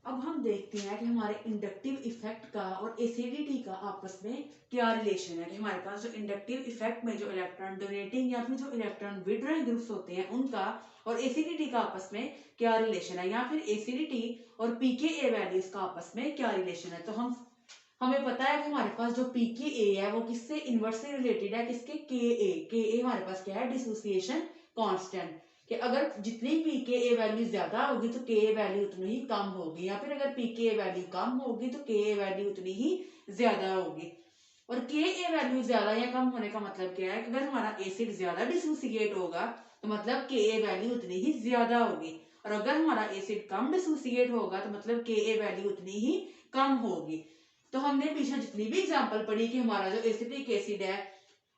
अब हम देखते हैं कि हमारे इंडक्टिव इफेक्ट का और एसिडिटी का आपस में क्या रिलेशन है। कि हमारे पास जो इंडक्टिव इफेक्ट में जो इलेक्ट्रॉन डोनेटिंग या फिर जो इलेक्ट्रॉन विड्रॉइंग ग्रुप्स होते हैं उनका और एसिडिटी का आपस में क्या रिलेशन है, या फिर एसिडिटी और पीकेए वैल्यूज का आपस में क्या रिलेशन है। तो हमें पता है कि हमारे पास जो पीकेए है वो किससे इनवर्सली रिलेटेड है, किसके के हमारे पास क्या है, डिसोसिएशन कांस्टेंट। कि अगर जितनी पीकेए वैल्यू ज्यादा होगी तो के वैल्यू उतनी ही कम होगी, या फिर अगर पीकेए वैल्यू कम होगी तो के वैल्यू उतनी ही ज्यादा होगी। और के वैल्यू ज्यादा या कम होने का मतलब क्या है कि अगर हमारा एसिड ज्यादा डिसोसिएट होगा तो मतलब के वैल्यू उतनी ही ज्यादा होगी, और अगर हमारा एसिड कम डिसोसिएट होगा तो मतलब के वैल्यू उतनी ही कम होगी। तो हमने पीछे जितनी भी एग्जांपल पढ़ी कि हमारा जो एसिटिक एसिड है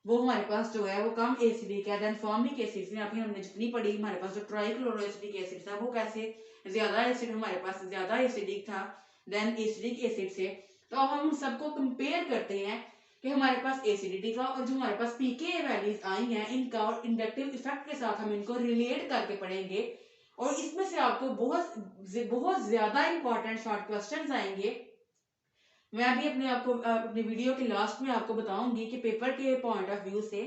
वो हमारे पास जो है वो कम एसिडिक है, देन फॉर्मिक एसिड या फिर हमने जितनी पढ़ी हमारे पास जो ट्राइक्लोरोएसिटिक एसिड था वो कैसे ज्यादा एसिड हमारे पास ज्यादा एसिडिक था देन एसिडिक एसिड से। तो अब हम सबको कंपेयर करते हैं कि हमारे पास एसिडिटी का और जो हमारे पास पीके वैल्यूज आई हैं इनका और इंडक्टिव इफेक्ट के साथ हम इनको रिलेट करके पढ़ेंगे। और इसमें से आपको बहुत बहुत ज्यादा इंपॉर्टेंट शॉर्ट क्वेश्चंस आएंगे। मैं अभी अपने वीडियो के लास्ट में आपको बताऊंगी कि पेपर के पॉइंट ऑफ व्यू से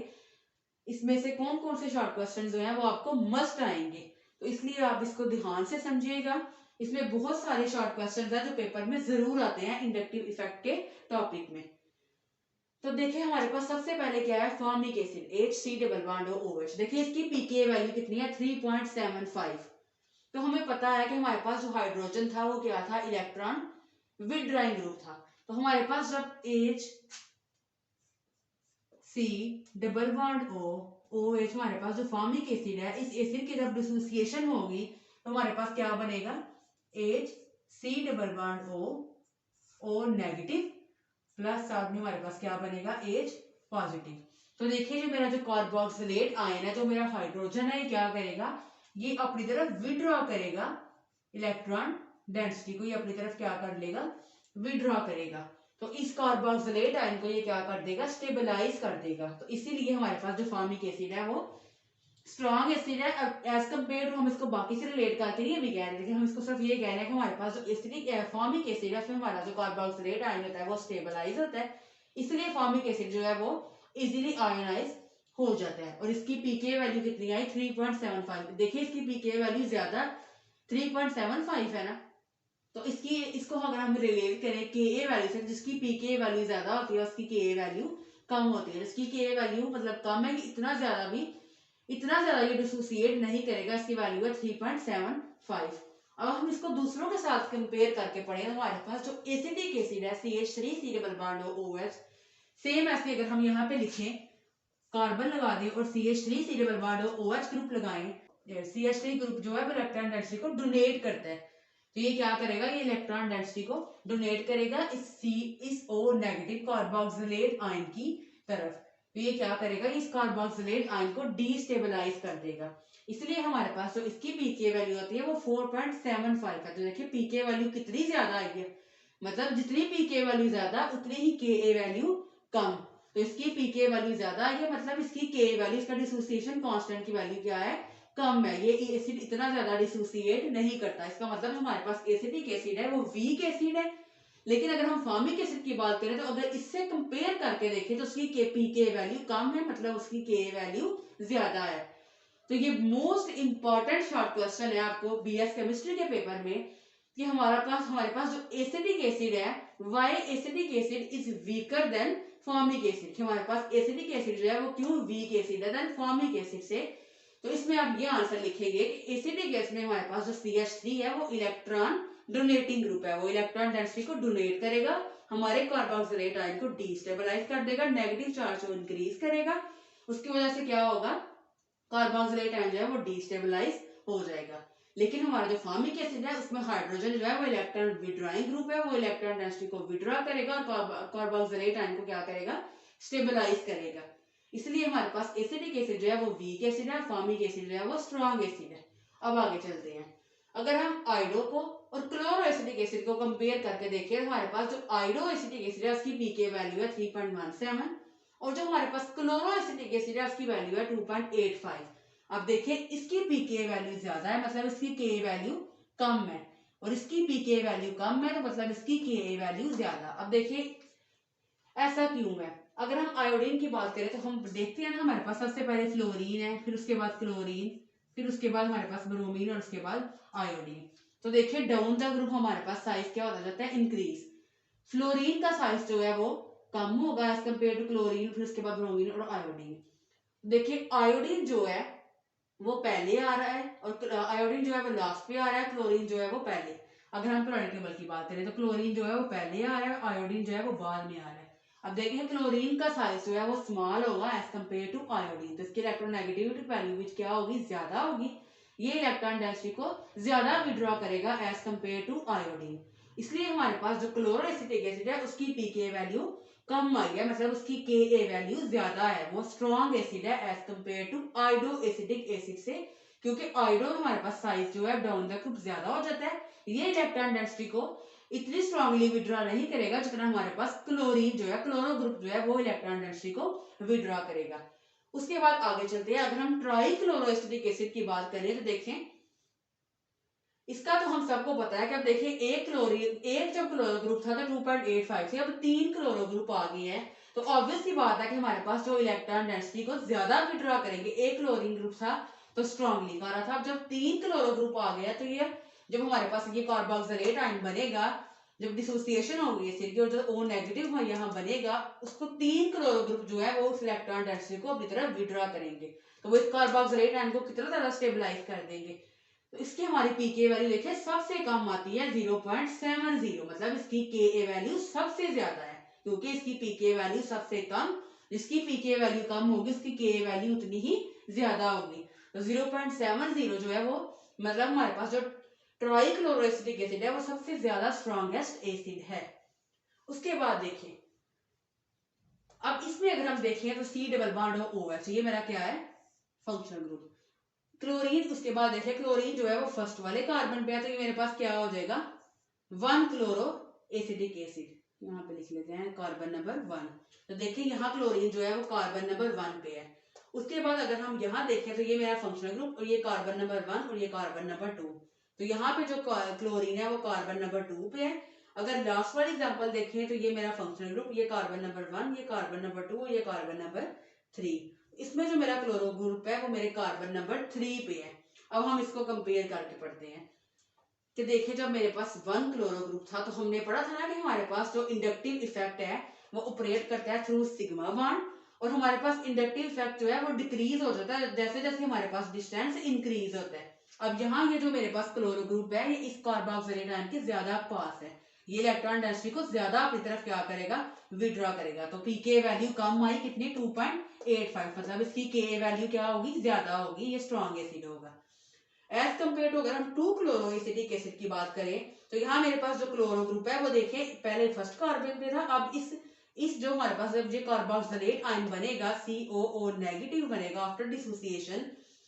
इसमें से कौन कौन से शॉर्ट क्वेश्चंस जो हैं वो आपको मस्ट आएंगे। तो इसलिए आप इसको ध्यान से समझिएगा। इसमें बहुत सारे शॉर्ट क्वेश्चंस हैं जो पेपर में जरूर आते हैं इंडक्टिव इफेक्ट के टॉपिक में। तो देखिए हमारे पास सबसे पहले क्या है, formic acid HC double bond OH। देखिए इसकी पीके वैल्यू कितनी है, 3.75। तो हमें पता है कि हमारे पास जो हाइड्रोजन था वो क्या था, इलेक्ट्रॉन विड्रॉइंग ग्रुप था। तो हमारे पास जब HC डबल बॉन्ड OH हमारे पास जो फॉर्मिक एसिड है इस एसिड की जब डिसोसिएशन होगी तो हमारे पास क्या बनेगा, HC double bond O negative plus साथ में हमारे पास क्या बनेगा, H पॉजिटिव। तो देखिए जो मेरा जो कार्बोक्सिलेट आयन है, जो मेरा हाइड्रोजन है, ये क्या करेगा, ये अपनी तरफ विड्रॉ करेगा इलेक्ट्रॉन डेंसिटी को, ये अपनी तरफ क्या कर लेगा, विड्रॉ करेगा। तो इस कार्बोक्सिलेट आयन को ये क्या कर देगा, स्टेबलाइज कर देगा। तो इसीलिए हमारे पास जो फॉर्मिक एसिड है वो स्ट्रॉन्ग एसिड है। एज कम्पेयर टू हम इसको बाकी से रिलेट करके नहीं अभी कह रहे, लेकिन हम इसको सिर्फ ये कह रहे हैं कि हमारे पास जो एसिडिक फॉर्मिक एसिड है उसमें हमारा जो कार्बोक्सिलेट आयन होता है वो स्टेबलाइज होता है, इसलिए फॉर्मिक एसिड जो है वो इजीली आयोनाइज हो जाता है। और इसकी पीके वैल्यू कितनी आई, 3.75। देखिए इसकी पीके वैल्यू ज्यादा 3.75 है ना। तो इसको अगर हम रिलेट करें के वैल्यू से, जिसकी पीके वैल्यू ज्यादा होती है उसकी के वैल्यू कम होती है। जिसकी के वैल्यू मतलब कम है कि इतना ज्यादा ये डिसोसिएट नहीं करेगा, इसकी वैल्यू है 3.75। अब हम इसको दूसरों के साथ कंपेयर करके पढ़े तो हमारे पास जो एसिडिक एसिड है CH3 double bond OH, same ऐसे अगर हम यहाँ पे लिखें, कार्बन लगा दें और CH3 double bond OH group लगाएं, CH3 ग्रुप जो है वो इलेक्ट्रॉन डेंसिटी को डोनेट करता है। तो ये क्या करेगा, ये इलेक्ट्रॉन डेंसिटी को डोनेट करेगा इस O नेगेटिव कार्बोक्सिलेट आयन की तरफ। तो ये क्या करेगा, इस कार्बोक्सिलेट आयन को डीस्टेबलाइज कर देगा। इसलिए हमारे पास जो इसकी पीके वैल्यू होती है वो 4.75 है। तो देखिए पीके वैल्यू कितनी ज्यादा आई है, मतलब जितनी पीके वैल्यू ज्यादा उतनी ही के वैल्यू कम। तो इसकी पीके वैल्यू ज्यादा आई है, मतलब इसकी के वैल्यू, इसका डिसोसिएशन कांस्टेंट की वैल्यू क्या है, कम है। ये एसिड इतना ज्यादा डिसोसिएट नहीं करता, इसका मतलब हमारे पास एसिडिक एसिड है वो वीक एसिड है। लेकिन अगर हम फॉर्मिक एसिड की बात करें तो अगर इससे कंपेयर करके देखें तो उसकी के पीके वैल्यू कम है, मतलब उसकी के वैल्यू ज्यादा है। तो ये मोस्ट इंपॉर्टेंट शॉर्ट क्वेश्चन है आपको बीएस केमिस्ट्री के पेपर में कि हमारे पास जो एसिडिक एसिड है, why acidic acid is weaker then formic acid. हमारे पास एसिडिक एसिड जो है वो क्यों वीक एसिड है देन फॉर्मिक एसिड से। तो इसमें आप ये आंसर लिखेंगे कि एसिडिक गैस में हमारे पास जो CH3 है वो इलेक्ट्रॉन डोनेटिंग ग्रुप है, वो इलेक्ट्रॉन डेंसिटी को डोनेट करेगा, हमारे कार्बोक्सिलेट आयन को डीस्टेबलाइज कर देगा, नेगेटिव चार्ज को इंक्रीज करेगा। उसकी वजह से क्या होगा, कार्बोक्सिलेट आयन जो है वो डीस्टेबलाइज हो जाएगा। लेकिन हमारा जो फॉर्मिक एसिड है उसमें हाइड्रोजन जो है वो इलेक्ट्रॉन विड्रॉइंग ग्रुप है, वो इलेक्ट्रॉन डेंसिटी को विड्रॉ करेगा और कार्बोक्सिलेट आयन को क्या करेगा, स्टेबलाइज करेगा। इसलिए हमारे पास एसिडिक एसिड जो है वो वीक एसिड है, फॉर्मिक एसिड जो है वो स्ट्रॉन्ग एसिड है। अब आगे चलते हैं, अगर हम आयोडो को और क्लोरो एसिडिक एसिड को कंपेयर करके देखें तो हमारे पास जो आयोडो एसिडिक एसिड है उसकी पीके वैल्यू है 3.17 और जो हमारे पास क्लोरो एसिडिक एसिड है उसकी वैल्यू है 2.85। अब देखिए इसकी पीके वैल्यू ज्यादा है, मतलब इसकी के वैल्यू कम है। और इसकी pKa वैल्यू कम है, तो मतलब इसकी Ka वैल्यू ज्यादा। अब देखिए ऐसा क्यों है। अगर हम आयोडीन की बात करें तो हम देखते हैं ना, हमारे पास सबसे पहले फ्लोरीन है, फिर उसके बाद क्लोरीन, फिर उसके बाद हमारे पास ब्रोमीन और उसके बाद आयोडीन। तो देखिए डाउन द ग्रुप हमारे पास साइज क्या होता जाता है, इंक्रीज। फ्लोरीन का साइज जो है वो कम होगा एज कम्पेयर टू क्लोरीन, फिर उसके बाद ब्रोमीन और आयोडीन। देखिए आयोडीन जो है वो पहले आ रहा है और आयोडीन जो है वो लास्ट पे आ रहा है, क्लोरीन जो है वो पहले। अगर हम पीरियोडिक टेबल की बात करें तो क्लोरीन जो है वो पहले आ रहा है, आयोडीन जो है वो बाद में आ रहा है। अब देखिए क्लोरीन का साइज जो है वो स्मॉल होगा एज कम्पेयर टू आयोडीन, तो इसकी इलेक्ट्रोनेगेटिविटी वैल्यू भी क्या होगी, ज्यादा होगी। ये इलेक्ट्रॉन डेंसिटी को ज्यादा विड्रॉ करेगा एज कम्पेयर टू आयोडीन। इसलिए हमारे पास जो क्लोरोएसिटिक एसिड है उसकी पीके वैल्यू कम आई है, मतलब उसकी के वैल्यू ज्यादा है, वो स्ट्रॉन्ग एसिड है as compared to iodo acetic acid से, क्योंकि आयोडो हमारे पास साइज जो है डाउन द ग्रुप ज्यादा हो जाता है। ये इलेक्ट्रॉन डेंसिटी को इतनी स्ट्रांगली विड्रॉ नहीं करेगा जितना हमारे पास क्लोरीन जो है, क्लोरो ग्रुप जो है वो इलेक्ट्रॉन डेंसिटी को विड्रॉ करेगा। उसके बाद आगे चलते हैं। अगर हम ट्राई क्लोरोएसिटिक एसिड की बात करें तो देखें इसका तो हम सबको पता है कि अब देखिए एक क्लोरीन, एक जब क्लोरो ग्रुप था तो 2.85 से अब 3 क्लोरो ग्रुप आ गए हैं, तो ऑब्वियस सी बात है कि हमारे पास जो इलेक्ट्रॉन डेंसिटी को ज्यादा विड्रॉ करेंगे। एक क्लोरीन ग्रुप था तो स्ट्रांगली कर रहा था, अब जब 3 क्लोरो ग्रुप आ गया तो ये जब हमारे पास ये कार्बोक्सिलेट आयन बनेगा, जब डिसोसिएशन होगी एसिड की और जो O नेगेटिव यहाँ बनेगा, उसको 3 क्लोरो ग्रुप जो है वो उस इलेक्ट्रॉन डेंसिटी को अपनी तरफ विड्रॉ करेंगे, तो वो इस कार्बोक्सिलेट आयन को कितना ज्यादा स्टेबलाइज कर देंगे। तो इसकी हमारी पीके वैल्यू देखिए सबसे कम आती है 0.70, मतलब इसकी के वैल्यू सबसे ज्यादा है, क्योंकि इसकी पीके वैल्यू सबसे कम, जिसकी पीके वैल्यू कम होगी उसकी के वैल्यू उतनी ही ज्यादा होगी। तो 0.70 जो है वो मतलब हमारे पास जो ट्राई क्लोरोएसिटिक एसिड है वो सबसे ज्यादा स्ट्रॉन्गेस्ट एसिड है। उसके बाद देखिए अब इसमें अगर हम देखें तो C double bond O H, ये मेरा क्या है, फंक्शनल ग्रुप। क्लोरीन, उसके बाद देखिए क्लोरीन जो है वो फर्स्ट वाले कार्बन पे है, तो ये मेरे पास क्या हो जाएगा, 1 क्लोरो एसिडिक एसिड, यहाँ पे लिख लेते हैं कार्बन नंबर 1। तो देखिए यहाँ क्लोरीन जो है वो कार्बन नंबर 1 पे है। उसके बाद अगर हम यहाँ देखें तो ये मेरा फंक्शनल ग्रुप और ये कार्बन नंबर 1 और ये कार्बन नंबर 2, तो यहाँ पे जो क्लोरीन है वो कार्बन नंबर 2 पे है। अगर लास्ट वाली एग्जांपल देखें तो ये मेरा फंक्शनल ग्रुप, ये कार्बन नंबर 1, ये कार्बन नंबर 2 और ये कार्बन नंबर 3। इसमें जो मेरा क्लोरो ग्रुप है वो मेरे कार्बन नंबर 3 पे है। अब हम इसको कंपेयर करके पढ़ते हैं कि देखिए जब मेरे पास 1 क्लोरो ग्रुप था तो हमने पढ़ा था ना कि हमारे पास जो इंडक्टिव इफेक्ट है वो ऑपरेट करता है थ्रू सिग्मा बॉन्ड, और हमारे पास इंडक्टिव इफेक्ट जो है वो डिक्रीज हो जाता है जैसे जैसे हमारे पास डिस्टेंस इंक्रीज होता है। अब यहाँ ये जो मेरे पास क्लोरो ग्रुप है ये इस कार्बोक्सिलेट आयन के ज्यादा पास है, ये इलेक्ट्रॉन डेंसिटी को ज्यादा अपनी तरफ क्या करेगा, विड्रॉ करेगा। तो पीके वैल्यू कम आई कितनी, 2.85, मतलब इसकी के वैल्यू क्या होगी, ज्यादा होगी, ये स्ट्रॉन्ग एसिड होगा। एज कम्पेयर टू अगर हम 2 क्लोरो एसिटिक एसिड की बात करें तो यहाँ मेरे पास जो क्लोरो ग्रुप है वो देखें पहले फर्स्ट कार्बन पे था, अब इस जो हमारे पास जब ये कार्बोक्सिलेट आयन बनेगा COO नेगेटिव बनेगा आफ्टर डिसोसिएशन,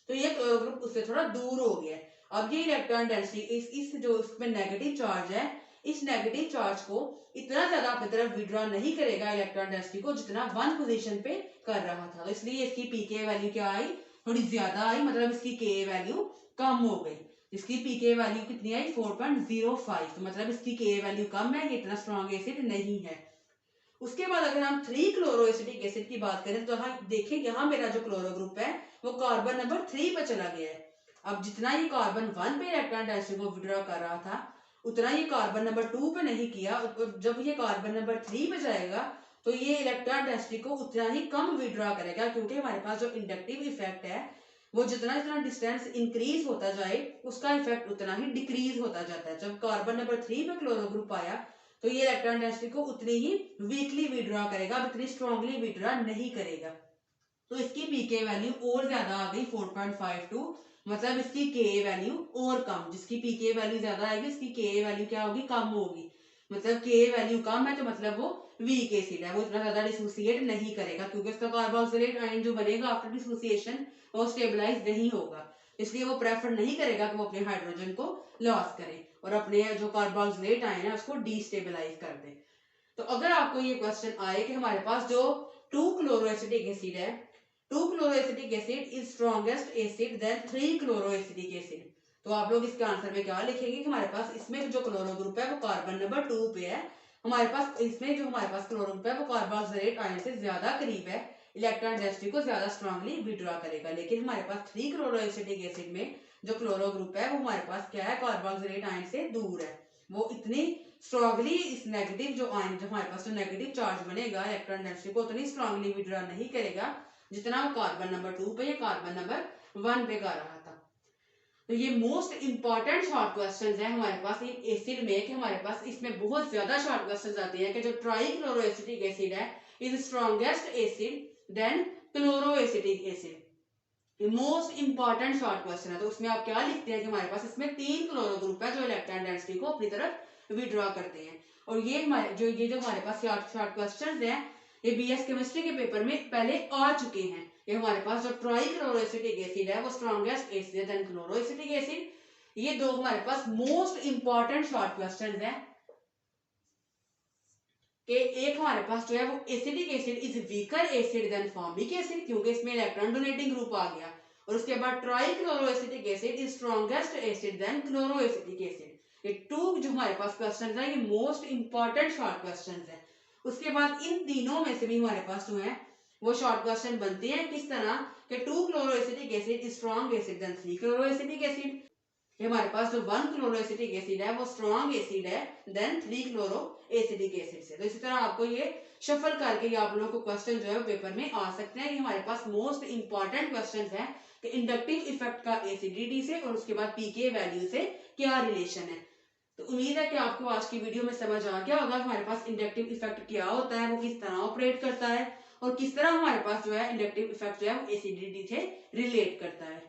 तो ये क्लोरो ग्रुप उससे थोड़ा दूर हो गया। अब ये इलेक्ट्रॉन डेंसिटी इस जो उसमें नेगेटिव चार्ज है, इस नेगेटिव चार्ज को इतना ज्यादा अपनी तरफ विड्रॉ नहीं करेगा इलेक्ट्रॉन डेंसिटी को जितना 1 पोजीशन पे कर रहा था, तो इसलिए इसकी पीके वैल्यू क्या आई, थोड़ी ज्यादा आई, मतलब इसकी के वैल्यू कम हो गई। इसकी पीके वैल्यू कितनी आई, 4.05, तो मतलब इसकी के वैल्यू कम है, ये इतना स्ट्रॉन्ग एसिड नहीं है। उसके बाद अगर हम 3 क्लोरो एसिटिक एसिड की बात करें तो यहाँ देखें यहाँ मेरा जो क्लोरो ग्रुप है वो कार्बन नंबर 3 पे चला गया है। अब जितना ये कार्बन 1 पे इलेक्ट्रॉन डेंसिटी को विड्रॉ कर रहा था उतना ये कार्बन नंबर 2 पे नहीं किया, जब ये कार्बन नंबर 3 पे जाएगा तो ये इलेक्ट्रॉन डेंसिटी को उतना ही कम विड्रॉ करेगा, क्योंकि हमारे पास जो इंडक्टिव इफेक्ट है वो जितना जितना डिस्टेंस इंक्रीज होता जाए उसका इफेक्ट उतना ही डिक्रीज होता जाता है। जब कार्बन नंबर 3 पे क्लोरो ग्रुप आया तो ये इलेक्ट्रॉन डेंसिटी को उतनी ही वीकली विड्रॉ करेगा, उतनी स्ट्रांगली विड्रॉ नहीं करेगा। तो इसकी पीके वैल्यू और ज्यादा आ गई 4.52, मतलब इसकी के वैल्यू और कम, जिसकी पीके वैल्यू ज्यादा आएगी इसकी के वैल्यू क्या होगी, कम होगी। मतलब के वैल्यू कम है तो मतलब वो वीक एसिड है, वो इतना ज्यादा डिसोसिएट नहीं करेगा, क्योंकि उसका कार्बोक्सिलेट आयन जो बनेगा आफ्टर डिसोसिएशन वो स्टेबलाइज नहीं होगा, इसलिए वो प्रेफर नहीं करेगा कि वो अपने हाइड्रोजन को लॉस करे और अपने जो कार्बोक्सिलेट आयन है उसको डिस्टेबलाइज कर दे। तो अगर आपको ये क्वेश्चन आए कि हमारे पास जो 2 क्लोरोएसिटिक एसिड है, 2 chloroacetic acid is strongest acid than 3 chloroacetic acid, तो आप लोग इसके आंसर में क्या लिखेंगे कि हमारे पास इसमें जो क्लोरो ग्रुप है वो कार्बन नंबर 2 पे है, हमारे पास इसमें जो हमारे पास क्लोरो ग्रुप है वो कार्बोक्सिलेट आयन से ज्यादा करीब है, इलेक्ट्रॉन डेंसिटी को ज्यादा स्ट्रांगली विड्रॉ करेगा। लेकिन हमारे पास 3 क्लोरोएसिटिक एसिड में जो क्लोरो ग्रुप है वो हमारे पास क्या है, कार्बोक्सिलेट आयन से दूर है, वो इतनी स्ट्रांगली इस नेगेटिव जो आयन जो हमारे पास जो नेगेटिव चार्ज बनेगा इलेक्ट्रॉन डेंसिटी को उतनी स्ट्रांगली विड्रॉ नहीं करेगा जितना वो कार्बन नंबर 2 पे या कार्बन नंबर 1 पे कर रहा था। तो ये मोस्ट इंपॉर्टेंट शॉर्ट क्वेश्चंस है हमारे पास इन एसिड में, कि हमारे पास इसमें बहुत ज्यादा शॉर्ट क्वेश्चंस आते हैं कि जो ट्राइक्लोरोएसिटिक एसिड है is strongest acid than chloroacetic acid. ये मोस्ट इंपॉर्टेंट शॉर्ट क्वेश्चन है। तो उसमें आप क्या लिखते हैं कि हमारे पास इसमें 3 क्लोरो ग्रुप है जो इलेक्ट्रॉन डेंसिटी को अपनी तरफ विड्रॉ करते हैं। और ये जो हमारे पास शॉर्ट क्वेश्चंस हैं ये बीएस केमिस्ट्री के पेपर में पहले आ चुके हैं। ये हमारे पास जो ट्राइक्लोरोएसिटिक एसिड है वो स्ट्रॉन्गेस्ट एसिड है देन क्लोरोएसिटिक एसिड। ये दो हमारे पास मोस्ट इंपॉर्टेंट शॉर्ट क्वेश्चंस हैं कि एक हमारे पास जो है वो acetic acid is weaker acid than formic acid, क्योंकि इसमें इलेक्ट्रॉन डोनेटिंग ग्रुप आ गया। और उसके बाद trichloroacetic acid is strongest acid than chloroacetic acid. ये टू जो हमारे पास क्वेश्चंस है ये मोस्ट इंपॉर्टेंट शॉर्ट क्वेश्चंस है। उसके बाद इन तीनों में से भी हमारे पास जो है वो शॉर्ट क्वेश्चन बनते हैं किस तरह कि 2 chloroacetic acid is strong acid than 3 chloroacetic acid. ये हमारे पास जो 1 क्लोरोएसिटिक एसिड है वो स्ट्रॉन्ग एसिड है देन 3 क्लोरोएसिटिक एसिड से। तो इसी तरह आपको ये शफल करके आप लोगों को क्वेश्चन जो है पेपर में आ सकते हैं कि हमारे पास मोस्ट इंपॉर्टेंट क्वेश्चंस है कि इंडक्टिव इफेक्ट का एसिडिटी से और उसके बाद पीके वैल्यू से क्या रिलेशन है। तो उम्मीद है कि आपको आज की वीडियो में समझ आ गया होगा हमारे पास इंडक्टिव इफेक्ट क्या होता है, वो किस तरह ऑपरेट करता है और किस तरह हमारे पास जो है इंडक्टिव इफेक्ट जो है वो एसिडिटी से रिलेट करता है।